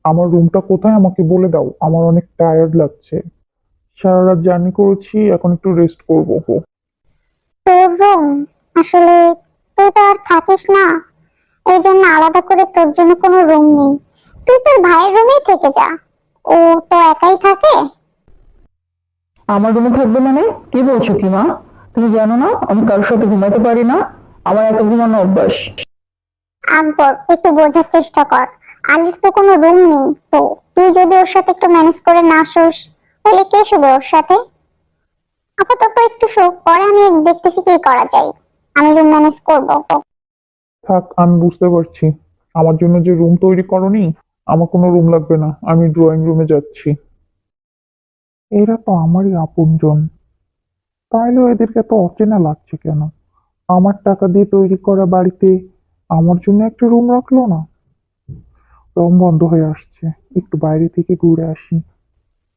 আমার রুমটা কোথায় আমাকে বলে দাও, আমার অনেক টায়ার্ড লাগছে। সারা রাত জার্নি করেছি, এখন একটু রেস্ট করবো। তোর রুম? আসলে তুই তো আর থাকিস না, এই জন্য আলাদা করে তোর জন্য কোনো রুম নেই। তুই তোর ভাইয়ের রুমেই থেকে যা, ও তো একাই থাকে। আমার রুমে থাকবে মানে? কি বলছো কি মা? তুমি জানো না আমি কারোর সাথে ঘুমাতে পারি না? আমার এত ঘুমানো অভ্যাস। আকবর, একটু বোঝার চেষ্টা কর। আলির তো কোনো রুম নেই, তো তুই যদি ওর সাথে একটু ম্যানেজ করে না শোস, তাহলে কে শুবে ওর সাথে? আপাতত একটু শোক, পরে আমি দেখতেছি কি করা যায়। আমি রুম ম্যানেজ করবো। থাক, আমি বুঝতে পারছি। আমার জন্য যে রুম তৈরি করনি, আমার কোনো রুম লাগবে না, আমি ড্রয়িং রুমে যাচ্ছি। এরা তো আমারই আপনজন, তাইলেও এদেরকে এত অচেনা লাগছে কেন? আমার টাকা দিয়ে তৈরি করা বাড়িতে আমার জন্য একটা রুম রাখলো না। দম বন্ধ হয়ে আসছে, একটু বাইরে থেকে ঘুরে আসি।